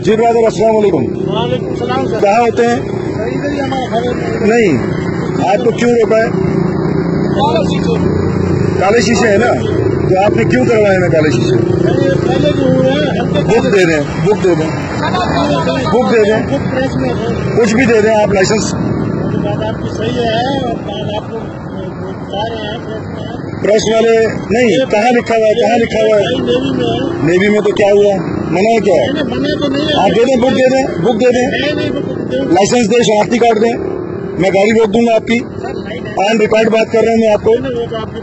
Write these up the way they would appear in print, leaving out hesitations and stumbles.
जी brother, अस्सलाम वालेकुम। कहाँ होते हैं? नहीं, आपको क्यों रोका है? काले शीशे है ना, तो आपने क्यों करवाए ना काले शीशे? बुक दे दें, बुक दे दें, बुक दे दें, कुछ भी दे दें, आप लाइसेंस। सही है, आपको प्रेस वाले नहीं, कहाँ लिखा हुआ है? कहाँ लिखा हुआ है? नेवी में तो क्या हुआ? मना है क्या? आप दे दें, बुक दे दें, बुक दे दें, लाइसेंस दें, शनाख्ती कार्ड दें, मैं गाड़ी रोक दूंगा आपकी। ऑन रिकॉर्ड बात कर रहा हूँ मैं आपको।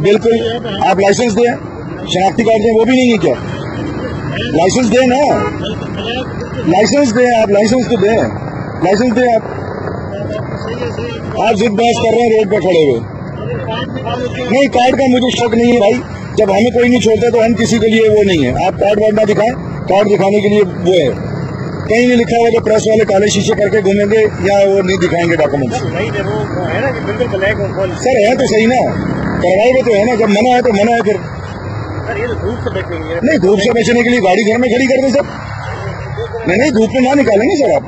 बिल्कुल, आप लाइसेंस दें, शनाख्ती कार्ड दें, वो भी नहीं है क्या? लाइसेंस दें ना, लाइसेंस दें, आप लाइसेंस तो दें, लाइसेंस दें आप। आप जिद बहस कर रहे हैं रोड पर खड़े हुए। नहीं, कार्ड का मुझे शक नहीं है भाई, जब हमें कोई नहीं छोड़ता तो हम किसी के लिए वो नहीं है। आप कार्ड वार्ड ना दिखाएं, कार्ड दिखाने के लिए वो है, कहीं नहीं लिखा हुआ कि प्रेस वाले काले शीशे करके घूमेंगे या वो नहीं दिखाएंगे डॉक्यूमेंट्स। सर है तो सही ना, करवाए हुए तो है ना, जब मना है तो मना है। फिर नहीं, धूप से बचने के लिए गाड़ी घर में खड़ी कर दे सर। नहीं, धूप में ना निकालेंगे सर आप।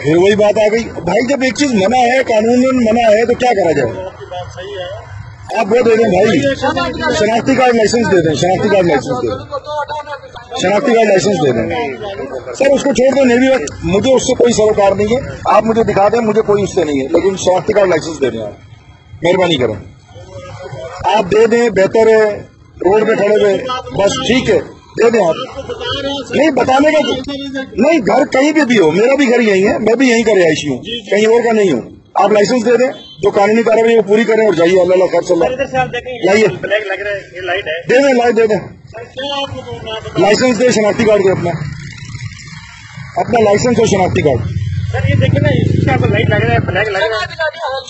फिर वही बात आ गई भाई, जब एक चीज मना है, कानून में मना है तो क्या करा जाए? आप वो दे दें भाई, शनाख्ती कार्ड लाइसेंस दे दें, शनाख्ती कार्ड लाइसेंस दे दें, शनाख्ती कार्ड लाइसेंस दे दें। सर उसको छोड़ दें, नेवी, मुझे उससे कोई सरोकार नहीं है, आप मुझे दिखा दें, मुझे कोई उससे नहीं है, लेकिन शनाख्ती कार्ड लाइसेंस दे दें आप, मेहरबानी करें। आप दे दें, बेहतर है, रोड पे खड़े हुए, बस ठीक है, दे दें आप। नहीं बताने का नहीं, घर कहीं भी हो, मेरा भी घर यही है, मैं भी यहीं का रिहायशी हूँ, कहीं और का नहीं हूँ। आप लाइसेंस दे दें, जो कानूनी कार्रवाई वो पूरी करें और जाइए। अल्लाह खैर चल लाइए, दे दें, लाइट दे दें, लाइसेंस दे, शनाख्ती कार्ड दे अपना, अपना लाइसेंस और शनाख्ती कार्ड। सर ये देखिए ना, इसका आपको लाइट लग रहा है, फ्लैग लग रहा है,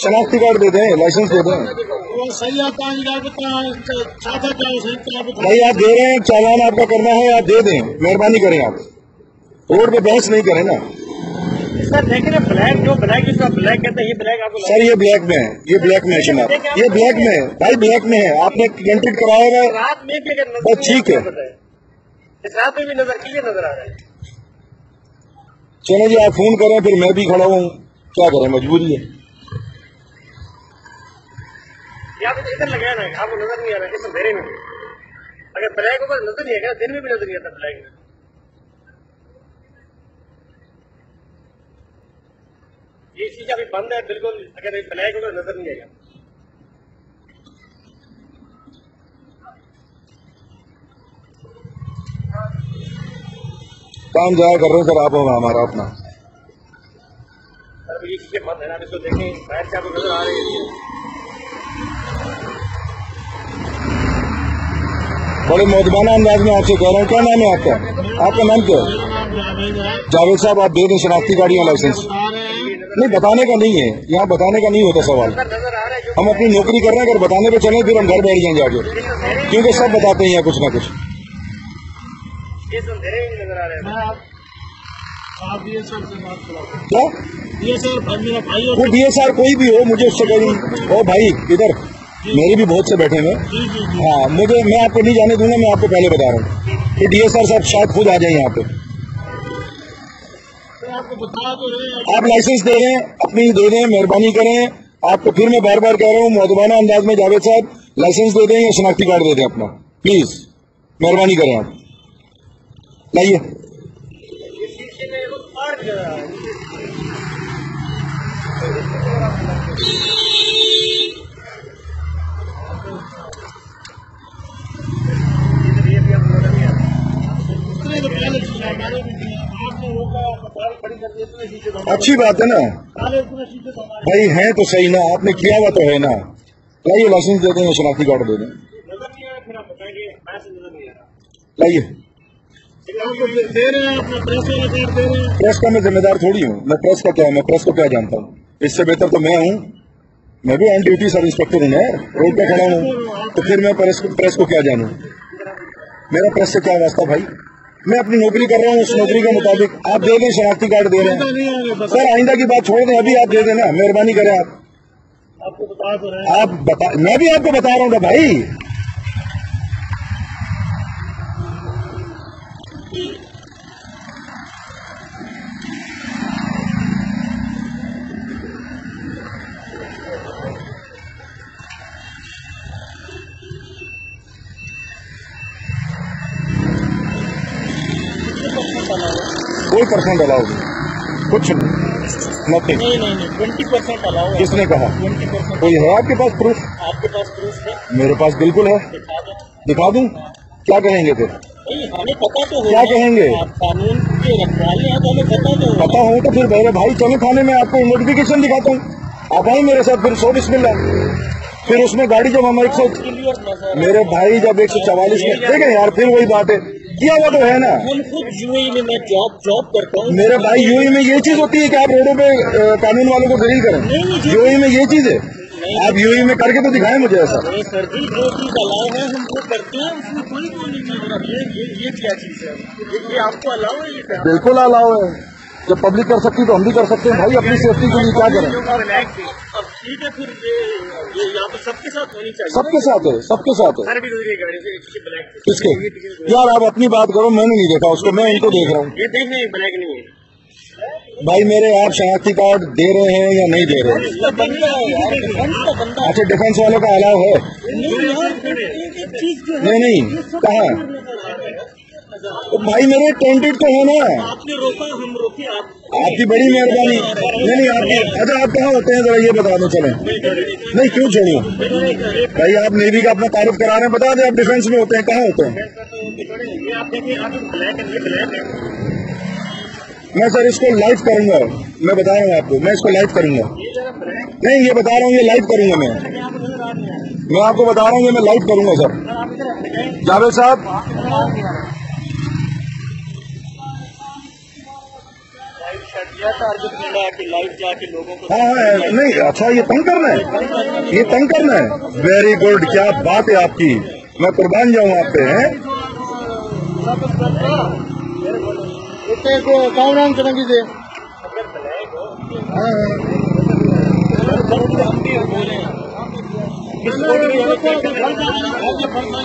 शनाख्ती कार्ड दे दें, लाइसेंस दे दें। सही आता भाई आप दे रहे हैं, चालान आपका करना है, आप दे दें, मेहरबानी करें आप, रोड पे बहस नहीं करें ना। सर देखिए ना, ब्लैक जो ब्लैक जिसका ब्लैक कहते हैं, ये ब्लैक आपको सर ये ब्लैक में है, ये ब्लैक में है शनाब, ये ब्लैक में है भाई, ब्लैक में है, आपने एंट्री कराया हुआ है, रात में बस ठीक है, इस रात में भी नजर कीजिए, नजर आ रहा है। चलो जी, आप फोन करें, फिर मैं भी खड़ा हूँ, क्या करें, मजबूरी है। आप इधर लगाया ना, आपको नजर नहीं आ रहा है, इस अंधेरे में अगर ब्लैक होगा नजर नहीं आएगा, दिन में भी नजर नहीं आता ब्लैक में। ये चीज अभी बंद है बिल्कुल, अगर ब्लैक होगा नजर नहीं आएगा। काम जाया कर रहे हैं सर आप, होगा हमारा अपना। सर ये चीजें मत है ना, इसको देखें, बाहर से आपको नजर आ रही है। बड़े मौजबाना अंदाज में आपसे कह रहा हूँ, क्या नाम है आपका? आपका नाम क्या है? जावेद साहब, आप दे दें शनाख्ती कार्ड या लाइसेंस। नहीं, बताने का नहीं है, यहाँ बताने का नहीं होता सवाल, हम अपनी नौकरी कर रहे हैं, अगर बताने पे चले फिर हम घर बैठ जाएंगे आगे, क्योंकि सब बताते हैं यहाँ कुछ ना कुछ। क्या वो DSR कोई भी हो, मुझे उससे कहीं, ओ भाई इधर मेरे भी बहुत से बैठे हैं, हाँ मुझे, मैं आपको नहीं जाने दूंगा, मैं आपको पहले बता रहा हूँ कि DSR साहब शायद खुद आ जाए यहाँ पे। आप लाइसेंस दे रहे हैं, अपनी दे दें, मेहरबानी करें। आपको फिर मैं बार बार कह रहा हूँ, मौजबाना अंदाज में जावेद साहब लाइसेंस दे दें या शनाख्ती कार्ड दे दें अपना, प्लीज मेहरबानी करें आप, लाइए। अच्छी बात है ना भाई, है तो सही ना, आपने किया हुआ तो है ना, लाइए लाइसेंस दे दें या शनाख्ती कार्ड दे दें, लाइए। प्रेस का मैं जिम्मेदार थोड़ी हूँ, मैं प्रेस का क्या है, मैं प्रेस को क्या जानता हूँ, इससे बेहतर तो मैं हूँ, मैं भी ऑन ड्यूटी सब इंस्पेक्टर हूँ ना, रोड पे खड़ा हूँ, तो फिर मैं प्रेस को क्या जानूँ, मेरा प्रेस से क्या वास्ता भाई, मैं अपनी नौकरी कर रहा हूँ, उस नौकरी के मुताबिक। आप दे दें, शनाख्ती कार्ड दे रहे हैं सर, आइंदा की बात छोड़ दें, अभी आप दे देना, मेहरबानी करें आप, आपको बता तो रहे हैं, आप बता, मैं भी आपको बता रहा हूँ भाई, कोई परसेंट अलाउ नहीं, कुछ नहीं, नथिंग। नहीं 20% अलाउ है। किसने कहा? 20%। कोई है आपके पास प्रूफ? आपके पास प्रूफ है? मेरे पास बिल्कुल है। दिखा दो। दिखा दूं? क्या कहेंगे फिर? नहीं, हमें पता तो क्या कहेंगे? आप कानून के रखवाले हैं तो हमें पता तो पता हो तो फिर मेरे भाई चलो थाने में, आपको नोटिफिकेशन दिखाता हूँ, आप आए मेरे साथ, फिर 100 बिस्मिल्लाह। फिर उसमें गाड़ी जब हम 100 मेरे भाई जब 144 में देखें यार, फिर वही बात है, किया हुआ तो है ना। हम खुद यूएई में मैं जॉब करता हूँ। मेरे भाई यूएई में ये चीज होती है कि आप रोडों पे कानून वालों को ड्रिल करें? यूएई में ये चीज है, आप यूएई में करके तो दिखाएं मुझे ऐसा। नहीं सर जी, जो चीज अलाउ है हम वो करते हैं, उसमें कोई ये क्या चीज है? ये आपको अलाउ है? ये बिल्कुल अलाउ है, जब पब्लिक कर सकती तो हम भी कर सकते हैं भाई, अपनी सेफ्टी के लिए क्या करें। अब ठीक है, फिर ये यहाँ पे सबके साथ होनी चाहिए। सबके साथ है, सबके साथ है। सर भी गुजरी गाड़ी से ब्लैक। किसके? यार आप अपनी बात करो, मैंने नहीं देखा उसको, मैं इनको देख रहा हूँ। ये देख नहीं, ब्लैक नहीं है भाई मेरे आप शनाख्ती कार्ड दे रहे हैं या नहीं दे रहे हैं? बंदा। अच्छा डिफेंस वालों का अलाउ है? नहीं कहाँ? तो भाई मेरे टेंटेड तो है ना। आपने रोका, हम रोके आप। आपकी बड़ी मेहरबानी। नहीं आपकी, अच्छा आप कहाँ होते हैं जरा ये बता दो। चले नहीं क्यों छोड़िए भाई, आप नेवी का अपना तारुफ करा रहे हैं, बता दें आप डिफेंस में होते हैं, कहाँ होते हैं? ये आप देखिए, आप ब्लैक है। मैं सर इसको लाइव करूंगा, मैं बता रहा हूँ आपको, मैं इसको लाइव करूंगा। नहीं ये बता रहा हूँ, ये लाइव करूंगा मैं आपको बता रहा हूँ, ये मैं लाइव करूंगा सर। जावेद साहब लाइव जाके लोगों को। हाँ नहीं अच्छा, ये तंग करना है, ये तंग करना है। वेरी गुड, क्या बात है आपकी, मैं कुर्बान जाऊँ आप पे। हैं कौन नाम चलेंगी से? हम भी बोले